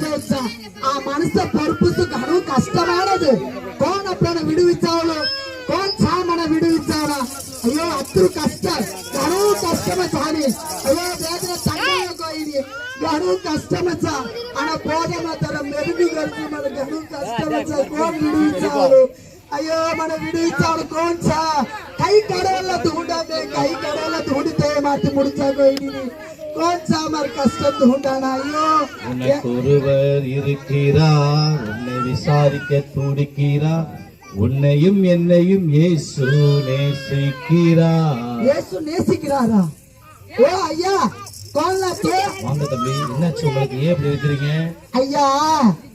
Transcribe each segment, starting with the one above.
తెలుసా ఆ మనసు పొరుపుసు గడువు కష్టమైనది కోన్ అప్పుడు విడువించావు కోన్ మన విడువించావా అయ్యో అప్పుడు కష్టం గడువు కష్టమే అయ్యో వేదన తగ్గది గడువు కష్టమచ్చా అన బోధన తర మెరుగు కలిసి మన గడువు కష్టమచ్చా కోన్ విడువించావు అయ్యో మన విడువించావు కోన్ సా కై కడవల ధూండదే కై కడవల ధూండితే మాటి ముడిచాగోయిని कौन सा हमारे कष्ट ढूंढना ஐயோ உனக்கு ஒருவர் இருக்கிறார் உன்னை விசாரிக்க துடிக்கிறார் உன்னையும் என்னையும் இயேசு நேசிக்கிறார் இயேசு நேசிக்கிறாரா ஓ ஐயா कौन लाते வாங்க தம்பி என்னாச்சு உங்களுக்கு ஏன் இப்படி இருக்கீங்க ஐயா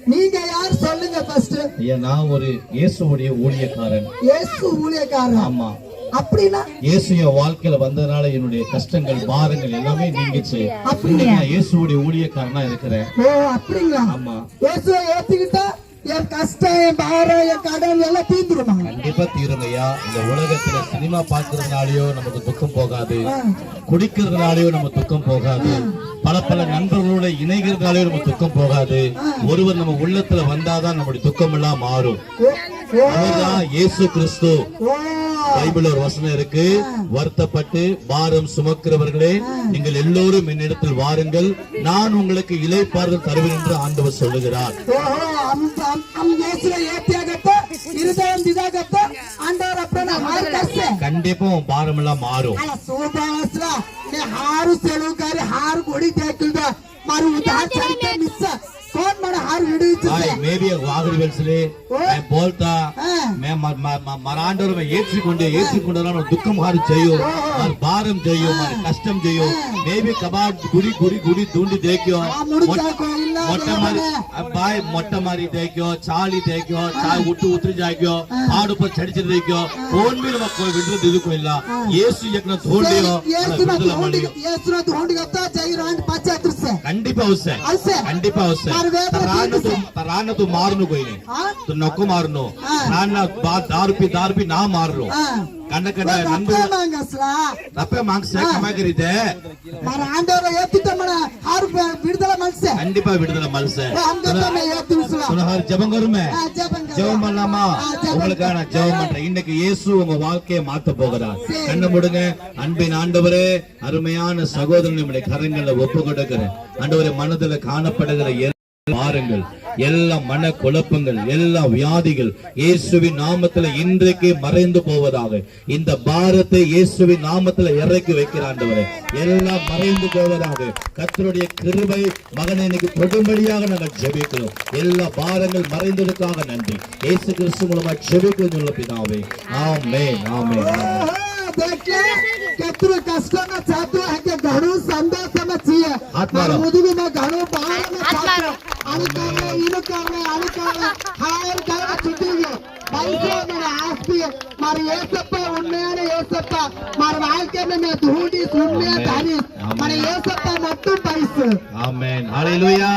நீங்க யார் சொல்லுங்க ஃபர்ஸ்ட் ஐயா நான் ஒரு இயேசுவுடைய ஊழியக்காரன் இயேசு ஊழியக்காரன் ஆமா அப்படினா இயேசு என் வாழ்க்கையில வந்ததனால என்னுடைய கஷ்டங்கள் பாரங்கள் எல்லாமே நீங்கிச்சு அப்படியா இயேசுவுடைய ஊழியக்காரனா இருக்கிறேன் ஓ அப்படிங்களா ஆமா இயேசுவை ஏத்துக்கிட்டா என் கஷ்டம் என் பாரம் என் கடன் எல்லாம் தீந்துருமா கண்டிப்பா தீருங்கய்யா இந்த உலகத்துல சினிமா பாக்குறதுனாலயோ நமக்கு துக்கம் போகாது குடிக்கிறதுனாலயோ நம்ம துக்கம் போகாது பல நண்பர்களோட இணைகிறதுனாலயோ நம்ம துக்கம் போகாது ஒருவர் நம்ம உள்ளத்துல வந்தாதான் நம்முடைய துக்கம் எல்லாம் மாறும் அவர்தான் இயேசு கிறிஸ்து பைபிள் ஒரு வசனம் இருக்கு வருத்தப்பட்டு பாரம் சுமக்கிறவர்களே நீங்கள் எல்லோரும் என்னிடத்தில் வாருங்கள் நான் உங்களுக்கு இளைப்பாறுதல் தருவேன் என்று ஆண்டவர் சொல்லுகிறார் கண்டிப்பா பாரம் எல்லாம் மாறும் कौन मेरा हार विड़ी भाई मैं भी आखिरी वेल्सले मैं बोलता मैं मरांडर में एसी कुंडे ना दुखम हार चाहिए और बारम चाहिए हमारे कष्टम चाहिए मैं भी कबाड़ गुड़ी ढूंढी देखियो मोटा मारी भाई मोटा मारी देखियो चाली देखियो चाय उतरी जाएगियो हाड़ ऊपर चढ़ देखियो कौन भी ना कोई विंडो दे को इल्ला येसु एकना ढूंढियो येसु ना ढूंढिगता चाहिए रांड पाचा तुरसे कंडीपा उससे तराना तो मारनो कोई नहीं तो नको मारनो तराना दारू पी ना मारनो कंड नंदू रपे मांगसे कमा करीते मार आंडोर येत्तिते मन हार विडुदला मलसे कंडीपा विडुदला मलसे हमदे में येत्तिसला सुनहर जबंगर में ஜெபம் பண்ணலாமா உங்களுக்கான ஜெபம் பண்றேன் இன்னைக்கு இயேசு உங்க வாழ்க்கையை மாத்த போகிறார் கண்ணு மூடுங்க அன்பின் ஆண்டவரே அருமையான சகோதரன் நம்முடைய கரங்களை ஒப்பு கொடுக்கிறேன் ஆண்டவரே மனதுல காணப்படுகிற பாருங்கள் எல்லா மன குழப்பங்கள் எல்லா வியாதிகள் இயேசுவின் நாமத்துல இன்றைக்கு மறைந்து போவதாக இந்த பாரத்தை இயேசுவின் நாமத்துல இறக்கி வைக்கிற ஆண்டவரே எல்லாம் மறைந்து போவதாக கர்த்தருடைய கிருபை மகனை இன்னைக்கு தொடும்படியாக நாங்கள் ஜெபிக்கிறோம் எல்லா பாரங்கள் மறைந்ததுக்காக நன்றி இயேசு கிறிஸ்து மூலமா ஜெபிக்கிறோம் பிதாவே ஆமென் ஆமென் कतरो कष्ट में चाहते हैं कि घणो संदेश में चाहिए और मुझे में घणो बाहर में चाहते आने करने हायर करना छुट्टी है भाई से मेरा आस भी मारे ये सब उन्नयने ये सब मारे वाल के में मैं ढूंढी सुनने तारीफ मारे ये सब मट्टू पैसे आमेन हालेलुया